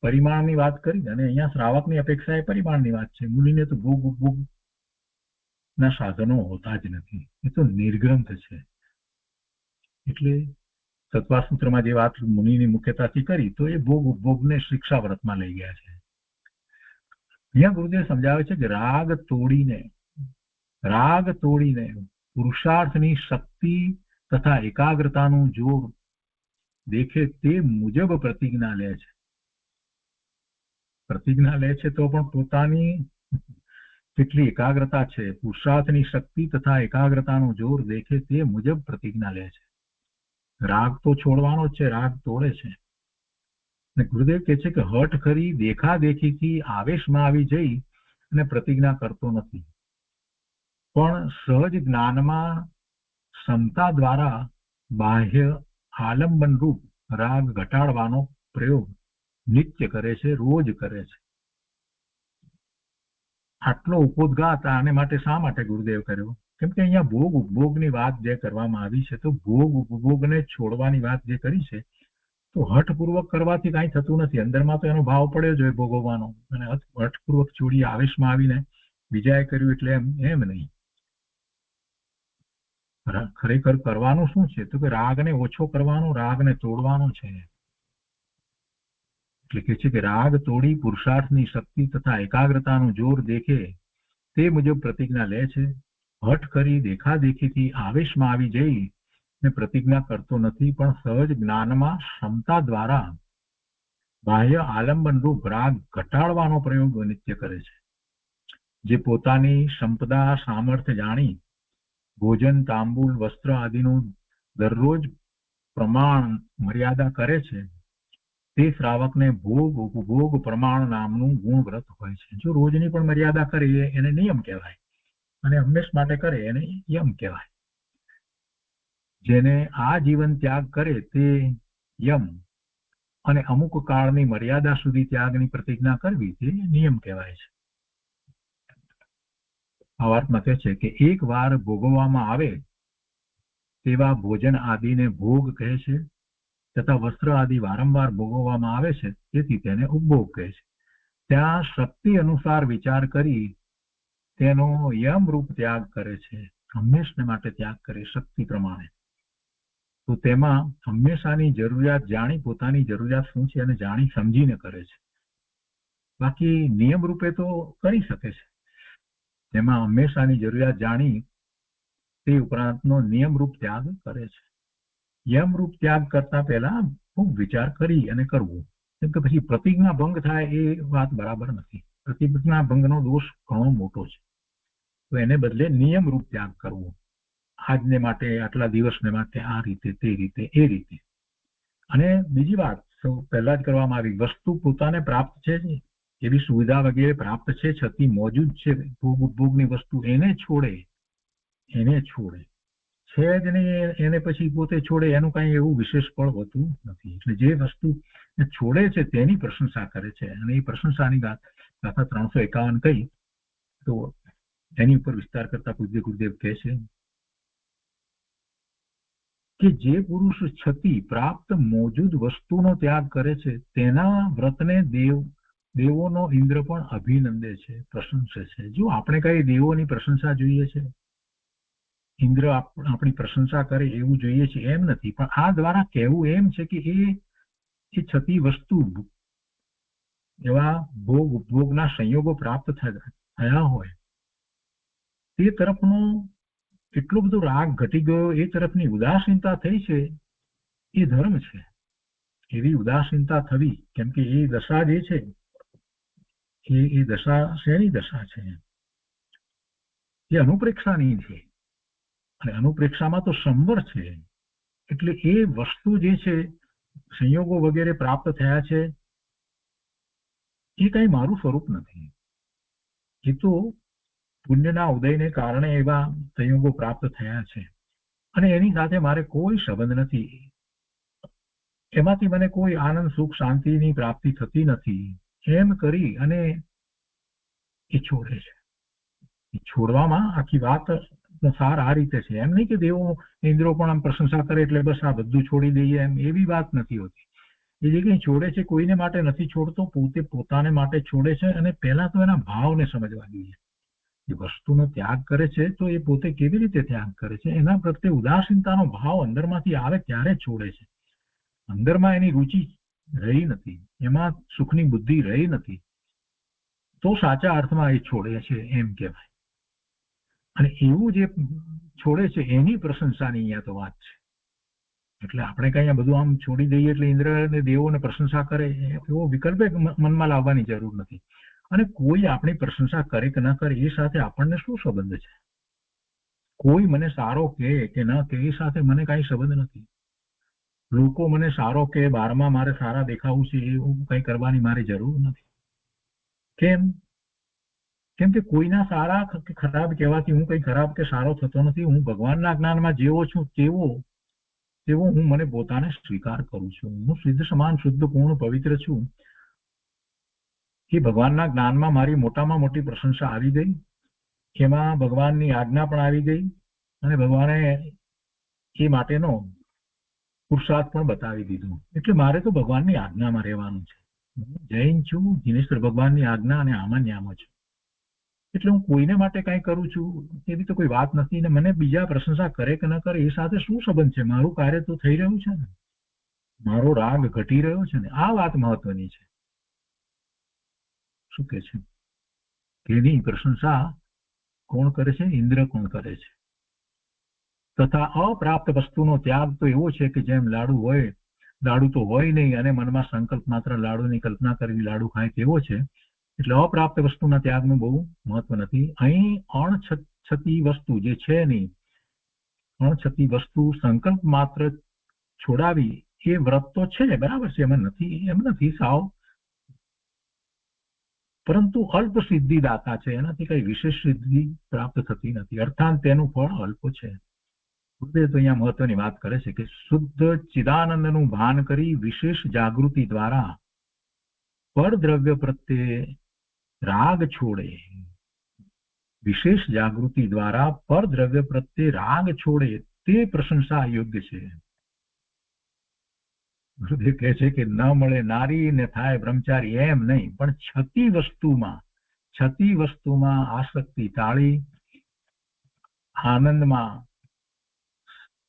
પરિમાણની વાત કરી, અને અહીંયા શ્રાવકની અપેક્ષા એ પરિમાણની વાત છે. મુનિને તો ભોગ ઉપભોગ ના સાધનો હોતા જ નથી, એ તો નિર્ગ્રંથ છે. એટલે તત્વાર સૂત્રમાં જે વાત મુનિની મુખ્યતાથી કરી તો એ ભોગ ઉપભોગને શિક્ષા વ્રતમાં લઈ ગયા છે. અહીંયા ગુરુદેવ સમજાવે છે કે રાગ તોડીને પુરુષાર્થની શક્તિ તથા એકાગ્રતાનું જોર દેખે તે મુજબ પ્રતિજ્ઞા લે છે. પ્રતિજ્ઞા લે છે તો પણ પોતાની કેટલી એકાગ્રતા છે, પુરુષાર્થની શક્તિ તથા એકાગ્રતાનું જોર દેખે તે મુજબ પ્રતિજ્ઞા લે છે. રાગ તો છોડવાનો જ છે, રાગ તોડે છે. ગુરુદેવ કહે છે કે હઠ ખરી દેખાદેખીથી આવેશમાં આવી જઈ અને પ્રતિજ્ઞા કરતો નથી, પણ સહજ જ્ઞાનમાં ક્ષમતા દ્વારા બાહ્ય આલંબન રૂપ રાગ ઘટાડવાનો પ્રયોગ નિત્ય કરે છે, રોજ કરે છે. આટલો ઉપોદ્ઘાત આને માટે શા માટે ગુરુદેવ કર્યો? કેમ કે અહીંયા ભોગ ઉપભોગની વાત જે કરવામાં આવી છે, તો ભોગ ઉપભોગને છોડવાની વાત જે કરી છે, તો હઠપૂર્વક કરવાથી કાંઈ થતું નથી. અંદરમાં તો એનો ભાવ પડ્યો જ હોય ભોગવવાનો, અને હઠપૂર્વક છોડી આવેશમાં આવીને બીજાએ કર્યું એટલે એમ નહીં. ખરેખર કરવાનું શું છે? તો કે રાગને ઓછો કરવાનો, રાગને તોડવાનો છે. એટલે કે છે કે રાગ તોડી પુરુષાર્થની શક્તિ તથા એકાગ્રતાનું જોર દેખે તે મુજબ પ્રતિજ્ઞા લે છે. હઠ કરી દેખાદેખીથી આવેશમાં આવી જઈ ને પ્રતિજ્ઞા કરતો નથી, પણ સહજ જ્ઞાનમાં ક્ષમતા દ્વારા બાહ્ય આલંબન રૂપ રાગ ઘટાડવાનો પ્રયોગ નિત્ય કરે છે. જે પોતાની સંપદા સામર્થ્ય જાણી ભોજન, તાંબુલ, વસ્ત્ર આદિનું દરરોજ પ્રમાણ મર્યાદા કરે છે, તે શ્રાવકને ભોગ ઉપભોગ પ્રમાણ નામનું ગુણ વ્રત હોય છે. જો રોજની પણ મર્યાદા કરે એને નિયમ કહેવાય, અને હંમેશ માટે કરે એને યમ કહેવાય. જેને આ જીવન ત્યાગ કરે તે યમ, અને અમુક કાળની મર્યાદા સુધી ત્યાગની પ્રતિજ્ઞા કરવી તે નિયમ કહેવાય છે. આ વાતમાં કહે છે કે એક વાર ભોગવવામાં આવે તેવા ભોજન આદિને ભોગ કહે છે, તથા વસ્ત્ર આદિ વારંવાર ભોગવવામાં આવે છે તેથી તેને ઉપભોગ કહે છે. ત્યાં શક્તિ અનુસાર વિચાર કરી તેનો યમ રૂપ ત્યાગ કરે છે, હંમેશને માટે ત્યાગ કરે શક્તિ પ્રમાણે. તો તેમાં હંમેશાની જરૂરિયાત જાણી, પોતાની જરૂરિયાત શું છે અને જાણી સમજીને કરે છે. બાકી નિયમ રૂપે તો કરી શકે છે, તેમાં હંમેશાની જરૂરિયાત જાણી તે ઉપરાંતનો નિયમ રૂપ ત્યાગ કરે છે. યમ રૂપ ત્યાગ કરતા પહેલા ખૂબ વિચાર કરી અને કરવું. કેમ કે પછી પ્રતિજ્ઞા ભંગ થાય એ વાત બરાબર નથી. પ્રતિજ્ઞા ભંગનો દોષ ઘણો મોટો છે. તો એને બદલે નિયમ રૂપ ત્યાગ કરવો. આજને માટે, આટલા દિવસને માટે આ રીતે, તે રીતે, એ રીતે. અને બીજી વાત પહેલા જ કરવામાં આવી, વસ્તુ પોતાને પ્રાપ્ત છે, એવી સુવિધા વગેરે પ્રાપ્ત છે, છતી મોજૂદ છે ભોગ ઉપભોગની વસ્તુ, એને છોડે છે જ નહીં, એને પછી પોતે છોડે એનું કઈ એવું વિશેષ ફળ હોતું નથી. એટલે જે વસ્તુ છોડે છે તેની પ્રશંસા કરે છે, અને એ પ્રશંસાની ગાથા 351 કહી. તો એની ઉપર વિસ્તાર કરતા પૂજ્ય ગુરુદેવ કહે છે કે જે પુરુષ છતી પ્રાપ્ત મોજૂદ વસ્તુનો ત્યાગ કરે છે તેના વ્રતને દેવ દેવોનો ઇન્દ્ર પણ અભિનંદે છે, પ્રશંસે છે. જો આપણે કઈ દેવોની પ્રશંસા જોઈએ છે, ઇન્દ્ર આપણી પ્રશંસા કરે એવું જોઈએ છે એમ નથી, પણ આ દ્વારા કહેવું એમ છે કે એ છતી વસ્તુ એવા ભોગ ઉપભોગના સંયોગો પ્રાપ્ત થયા હોય તે તરફનો એટલો બધો રાગ ઘટી ગયો, એ તરફની ઉદાસીનતા થઈ છે, એ ધર્મ છે. એવી ઉદાસીનતા થવી, કેમ કે એ દશા જે છે એ દશા શેની દશા છે? એ અનુપ્રેક્ષાની છે, અને અનુપ્રેક્ષામાં તો સંવર છે. એટલે એ વસ્તુ જે છે, સંયોગો વગેરે પ્રાપ્ત થયા છે, એ કઈ મારું સ્વરૂપ નથી. એ તો પુણ્યના ઉદયને કારણે એવા સંયોગો પ્રાપ્ત થયા છે, અને એની સાથે મારે કોઈ સંબંધ નથી. એમાંથી મને કોઈ આનંદ, સુખ, શાંતિની પ્રાપ્તિ થતી નથી. એમ કરી અને એ છોડે છે. એ છોડવામાં આખી વાત સાર આ રીતે છે. એમ નહીં કે દેવો ઇન્દ્રો પણ આમ પ્રશંસા કરે એટલે બસ આ બધું છોડી દઈએ, એમ એવી વાત નથી હોતી. એ જે કંઈ છોડે છે કોઈને માટે નથી છોડતો, પોતે પોતાને માટે છોડે છે. અને પહેલા તો એના ભાવને સમજવા જોઈએ. એ વસ્તુનો ત્યાગ કરે છે તો એ પોતે કેવી રીતે ત્યાગ કરે છે? એના પ્રત્યે ઉદાસીનતાનો ભાવ અંદરમાંથી આવે ત્યારે છોડે છે. અંદરમાં એની રુચિ રહી નથી, એમાં સુખની બુદ્ધિ રહી નથી, તો સાચા અર્થમાં એ છોડે છે એમ કહેવાય. અને એવું જે છોડે છે એની પ્રશંસાની અહીંયા તો વાત છે. એટલે આપણે કઈ બધું આમ છોડી દઈએ એટલે ઇન્દ્ર અને દેવોને પ્રશંસા કરે એવો વિકલ્પ મનમાં લાવવાની જરૂર નથી. અને કોઈ આપણી પ્રશંસા કરે કે ન કરે એ સાથે આપણને શું સંબંધ છે? કોઈ મને સારો કહે કે ન કહે એ સાથે મને કઈ સંબંધ નથી. લોકો મને સારો કે બારમાં મારે સારા દેખાવું છે એવું કઈ કરવાની મારી જરૂર નથી. કેમ? કેમ કે કોઈના સારા કે ખરાબ કહેવાથી હું કઈ ખરાબ કે સારો થતો નથી. હું ભગવાનના જ્ઞાનમાં જેવો છું તેવો હું મને પોતાને સ્વીકાર કરું છું. હું સિદ્ધ સમાન, શુદ્ધ, પૂર્ણ, પવિત્ર છું. એ ભગવાનના જ્ઞાનમાં મારી મોટામાં મોટી પ્રશંસા આવી ગઈ. એમાં ભગવાનની આજ્ઞા પણ આવી ગઈ, અને ભગવાને એ માટેનો પુરુષાર્થ પણ બતાવી દીધો. એટલે મારે તો ભગવાનની આજ્ઞામાં રહેવાનું છે. જૈન છું, જીનેશ્વર ભગવાનની આજ્ઞા અને આમાન્યામાં છું. એટલે હું કોઈને માટે કઈ કરું છું એવી તો કોઈ વાત નથી. ને મને બીજા પ્રશંસા કરે કે ન કરે એ સાથે શું સંબંધ છે? મારું કાર્ય તો થઈ રહ્યું છે ને, મારો રાગ ઘટી રહ્યો છે ને. આ વાત મહત્વની છે. શું કે છે? એની પ્રશંસા કોણ કરે છે? ઇન્દ્ર કોણ કરે છે? તથા અપ્રાપ્ત વસ્તુનો ત્યાગ તો એવો છે કે જેમ લાડુ તો હોય નહીં અને મનમાં સંકલ્પ માત્ર લાડુની કલ્પના કરી લાડુ ખાય તેવો છે. એટલે અપ્રાપ્ત વસ્તુના ત્યાગનું બહુ મહત્વ નથી. અહીં અણછતી વસ્તુ જે છે નહીં, અણછતી વસ્તુ સંકલ્પ માત્ર છોડાવી એ વ્રત તો છે, બરાબર છે, એમ નથી સાવ, પરંતુ અલ્પ સિદ્ધિ દાતા છે. એનાથી કઈ વિશેષ સિદ્ધિ પ્રાપ્ત થતી નથી. અર્થાત તેનું ફળ અલ્પ છે. ગુરુદેવ તો અહીંયા મહત્વની વાત કરે છે કે શુદ્ધ ચિદાનંદનું ભાન કરી વિશેષ જાગૃતિ દ્વારા પરદ્રવ્ય પ્રત્યે રાગ છોડે. વિશેષ જાગૃતિ દ્વારા પરદ્રવ્ય પ્રત્યે રાગ છોડે તે પ્રશંસા યોગ્ય છે. ગુરુદેવ કહે છે કે ન મળે નારી ને થાય બ્રહ્મચારી એમ નહીં, પણ છતી વસ્તુમાં આસક્તિ ટાળી આનંદમાં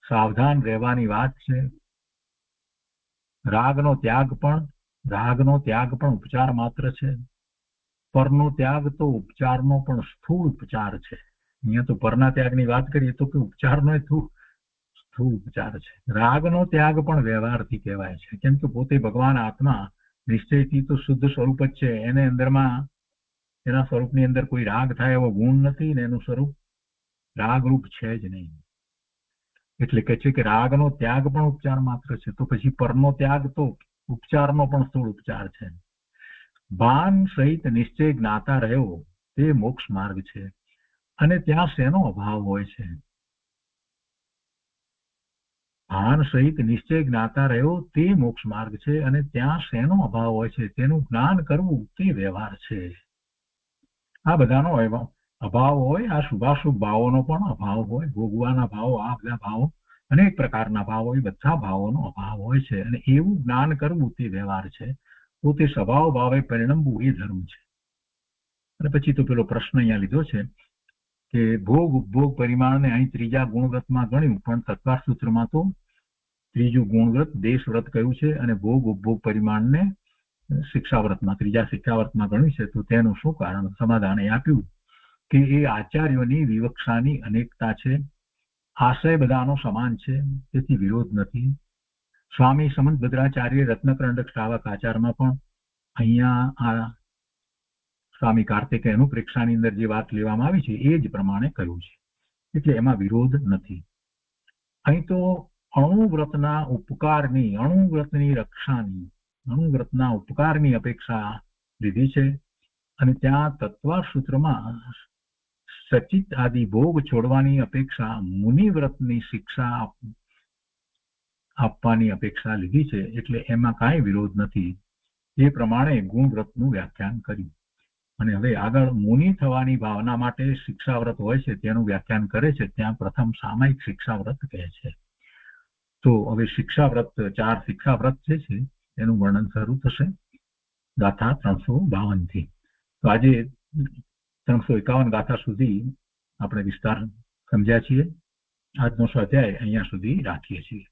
સાવધાન રહેવાની વાત છે. રાગનો ત્યાગ પણ ઉપચાર માત્ર છે. પરનો ત્યાગ તો ઉપચારનો પણ સ્થૂળ ઉપચાર છે. અહીંયા તો પરના ત્યાગની વાત કરીએ તો કે ઉપચારનો સ્થૂળ ઉપચાર છે. રાગનો ત્યાગ પણ વ્યવહારથી કહેવાય છે, કેમ કે પોતે ભગવાન આત્મા નિશ્ચયથી તો શુદ્ધ સ્વરૂપ જ છે. એને અંદરમાં એના સ્વરૂપની અંદર કોઈ રાગ થાય એવો ગુણ નથી ને એનું સ્વરૂપ રાગરૂપ છે જ નહીં. એટલે કહે છે કે રાગનો ત્યાગ પણ ઉપચાર માત્ર છે. તો પછી પરનો ત્યાગ તો ઉપચારનો પણ સ્થૂળ ઉપચાર છે. ભાન સહિત નિશ્ચય જ્ઞાતા રહ્યો તે મોક્ષ માર્ગ છે. અને ત્યાં શેનો અભાવ હોય છે? ભાન સહિત નિશ્ચય જ્ઞાતા રહ્યો તે મોક્ષ માર્ગ છે. અને ત્યાં શેનો અભાવ હોય છે? તેનું જ્ઞાન કરવું તે વ્યવહાર છે. આ બધાનો અભાવ હોય. આ શુભાશુભ ભાવોનો પણ અભાવ હોય. ભોગવાના ભાવો, આ બધા ભાવો, અનેક પ્રકારના ભાવ હોય. બધા ભાવોનો અભાવ હોય છે. અને એવું જ્ઞાન કરવું તે વ્યવહાર છે. તો તે સ્વભાવ ભાવે પરિણમવું એ ધર્મ છે. અને પછી તો પેલો પ્રશ્ન અહીંયા લીધો છે કે ભોગ ઉપભોગ પરિમાણને અહીં ત્રીજા ગુણવ્રતમાં ગણ્યું, પણ તત્વાર સૂત્રમાં તો ત્રીજું ગુણવ્રત દેશવ્રત કહ્યું છે અને ભોગ ઉપભોગ પરિમાણને શિક્ષાવ્રતમાં ત્રીજા શિક્ષાવ્રતમાં ગણ્યું છે. તો તેનું શું કારણ? સમાધાન એ આપ્યું કે એ આચાર્યોની વિવક્ષાની અનેકતા છે, આશય બધાનો સમાન છે, તેથી વિરોધ નથી. સ્વામી સમંત ભદ્રાચાર્ય રત્નકરંડક શ્રાવક આચારમાં પણ અહીંયા આ સ્વામી કાર્તિકેય અનુપ્રેક્ષાની અંદર જે વાત લેવામાં આવી છે એ જ પ્રમાણે કહ્યું છે, એટલે એમાં વિરોધ નથી. અહીં તો અણુવ્રતના ઉપકારની, અણુવ્રતની રક્ષાની, અણુવ્રતના ઉપકારની અપેક્ષા લીધી છે અને ત્યાં તત્વાર સૂત્રમાં સચિત આદિ ભોગ છોડવાની અપેક્ષા મુનિવ્રતની શિક્ષા આપવાની અપેક્ષા લીધી છે, એટલે એમાં કાંઈ વિરોધ નથી. એ પ્રમાણે ગુણવ્રતનું વ્યાખ્યાન કર્યું. અને હવે આગળ મુનિ થવાની ભાવના માટે શિક્ષાવ્રત હોય છે તેનું વ્યાખ્યાન કરે છે. ત્યાં પ્રથમ સામાયિક શિક્ષાવ્રત કહે છે. તો હવે શિક્ષાવ્રત 4 શિક્ષાવ્રત જે છે એનું વર્ણન શરૂ થશે ગાથા 352 થી. તો આજે 351 ગાથા સુધી આપણે વિસ્તાર સમજ્યા છીએ. આજનો સ્વાધ્યાય અહીંયા સુધી રાખીએ છીએ.